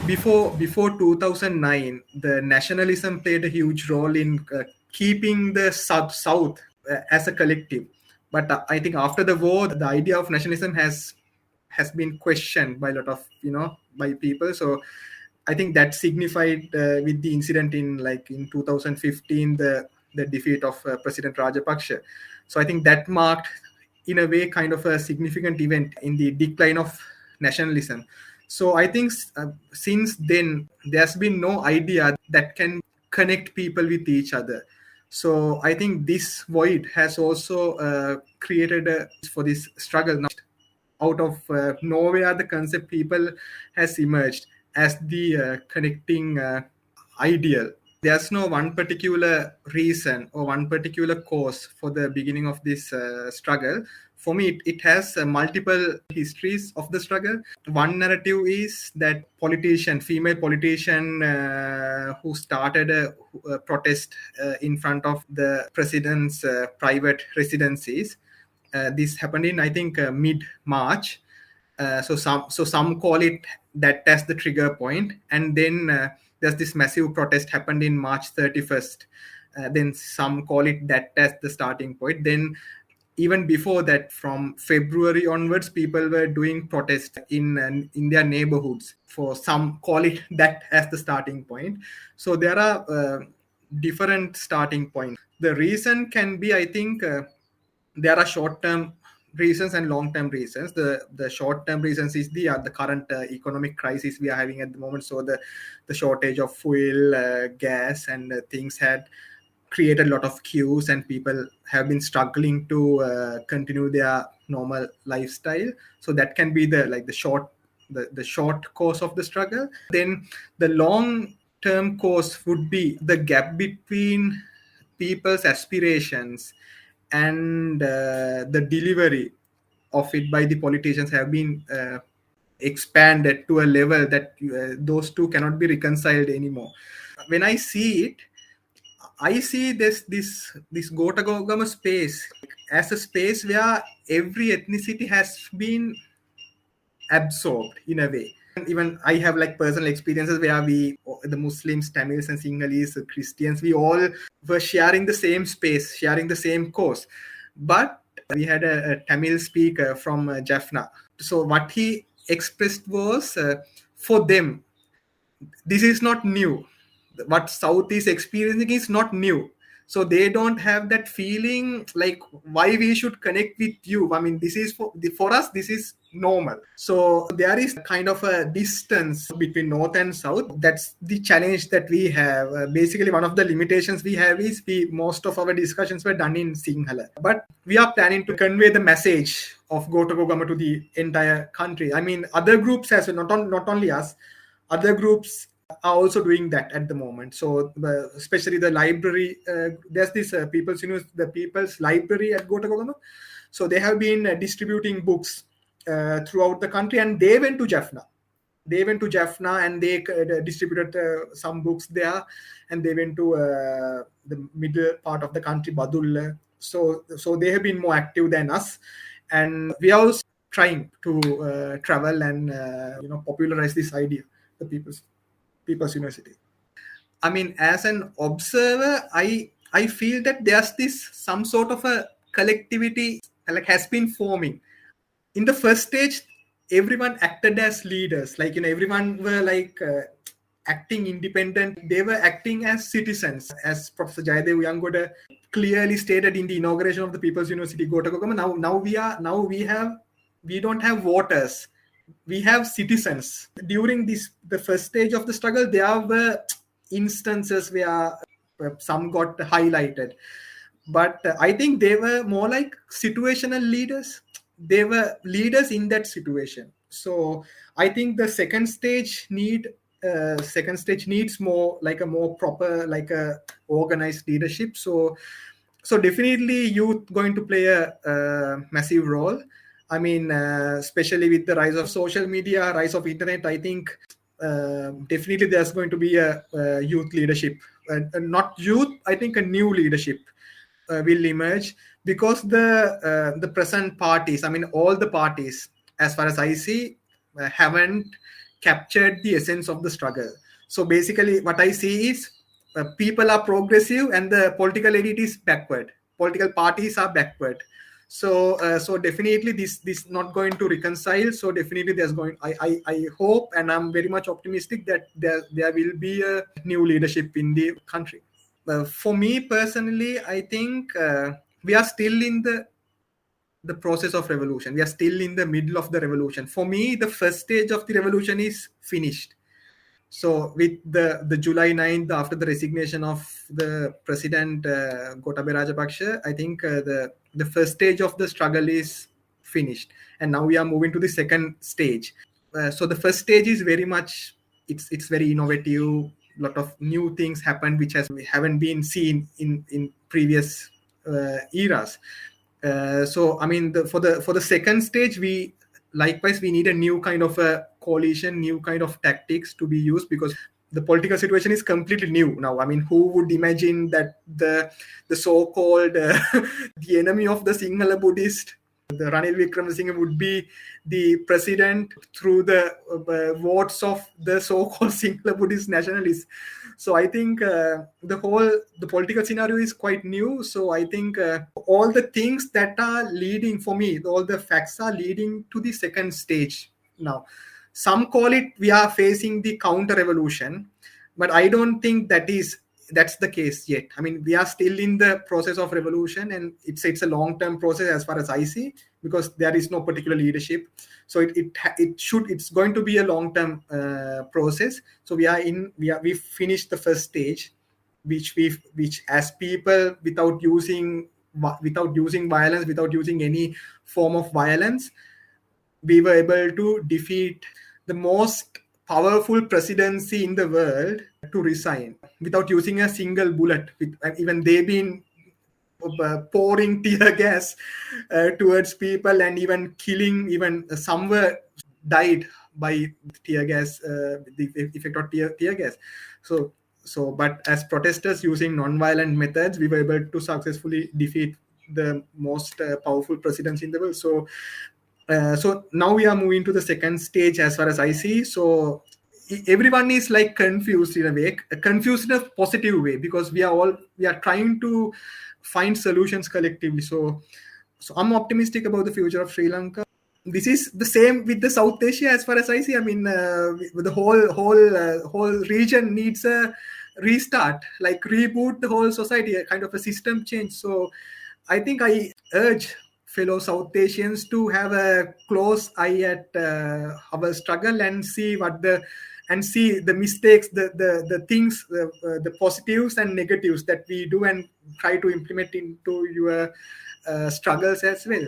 before 2009, the nationalism played a huge role in keeping the South as a collective. But I think after the war, the idea of nationalism has been questioned by a lot of by people. So I think that signified with the incident in 2015, the defeat of President Rajapaksa. So I think that marked, in a way, kind of a significant event in the decline of nationalism. So I think since then there's been no idea that can connect people with each other. So I think this void has also created for this struggle. Now, out of nowhere, the concept people has emerged as the connecting ideal. There's no one particular reason or one particular cause for the beginning of this struggle. For me, it has multiple histories of the struggle. One narrative is that female politician who started a protest in front of the president's private residencies. This happened in, I think, mid-March. So some call it that as the trigger point, and then there's this massive protest happened in March 31st. Then some call it that as the starting point. Then even before that, from February onwards, people were doing protests in their neighborhoods. For some call it that as the starting point. So there are different starting points. The reason can be, I think, there are short-term reasons and long-term reasons. The short-term reasons is the current economic crisis we are having at the moment. So the shortage of fuel, gas, and things had created a lot of queues, and people have been struggling to continue their normal lifestyle. So that can be the short course of the struggle. Then the long-term course would be the gap between people's aspirations and the delivery of it by the politicians have been expanded to a level that those two cannot be reconciled anymore. When I see it, I see this Gotagogama space as a space where every ethnicity has been absorbed in a way. Even I have personal experiences where the Muslims, Tamils, and Sinhalese, Christians, we all were sharing the same space, sharing the same course. But we had a Tamil speaker from Jaffna. So what he expressed was, for them, this is not new. What South is experiencing is not new. So they don't have that feeling like why we should connect with you. I mean, this is for us, this is normal. So there is kind of a distance between North and South. That's the challenge that we have. Basically, one of the limitations we have is most of our discussions were done in Sinhala. But we are planning to convey the message of Gotagogama to the entire country. I mean, other groups as well, not only us, other groups are also doing that at the moment. So especially the library, there's this the People's Library at Gotagogama. So they have been distributing books throughout the country, and they went to Jaffna. And they distributed some books there, and they went to the middle part of the country, Badulla. So they have been more active than us, and we are also trying to travel and popularize this idea, the People's University. I mean, as an observer, I feel that there's some sort of a collectivity has been forming. In the first stage, everyone acted as leaders. Everyone were acting independent. They were acting as citizens, as Professor Jayadev Yangoda clearly stated in the inauguration of the People's University Gotagogama. We don't have voters. We have citizens. During the first stage of the struggle, there were instances where some got highlighted, but I think they were more like situational leaders. They were leaders in that situation. So I think the second stage needs more a more proper, a organized leadership. So definitely youth going to play a massive role. I mean, especially with the rise of social media, rise of internet, I think definitely there's going to be a youth leadership. Not youth, I think a new leadership will emerge, because the present parties, I mean, all the parties, as far as I see, haven't captured the essence of the struggle. So basically, what I see is people are progressive and the political elite is backward. Political parties are backward. So definitely this not going to reconcile. So definitely there's going. I hope and I'm very much optimistic that there will be a new leadership in the country. For me personally, I think we are still in the process of revolution. We are still in the middle of the revolution. For me, the first stage of the revolution is finished. So with the July 9th, after the resignation of the president Gotabaya Rajapaksa, I think the first stage of the struggle is finished, and now we are moving to the second stage. So the first stage is very much it's very innovative. A lot of new things happen which haven't been seen in previous eras. So I mean, for the second stage, we need a new kind of a coalition, new kind of tactics to be used, because the political situation is completely new now. I mean, who would imagine that the so-called the enemy of the Sinhala Buddhist, the Ranil Wickremesinghe, would be the president through the votes of the so-called Sinhala Buddhist nationalists. So I think the political scenario is quite new. So I think all the things that are leading, for me, all the facts are leading to the second stage now. Some call it we are facing the counter revolution, but I don't think that's the case yet. I mean, we are still in the process of revolution, and it's a long-term process as far as I see, because there is no particular leadership. So it's going to be a long-term process. So we finished the first stage, which as people, without using violence, without using any form of violence, we were able to defeat the most powerful presidency in the world to resign without using a single bullet. Even they've been pouring tear gas towards people, and even killing, even some were died by tear gas, the effect of tear gas. But as protesters using non-violent methods, we were able to successfully defeat the most powerful presidents in the world. So now we are moving to the second stage as far as I see. So everyone is like confused in a way, confused in a positive way, because we are trying to find solutions collectively. So I'm optimistic about the future of Sri Lanka. This is the same with the South Asia as far as I see. I mean, the whole region needs a restart, like reboot the whole society, a kind of a system change. So I think I urge fellow South Asians to have a close eye at our struggle and see the mistakes, the things, the positives and negatives that we do, and try to implement into your struggles as well.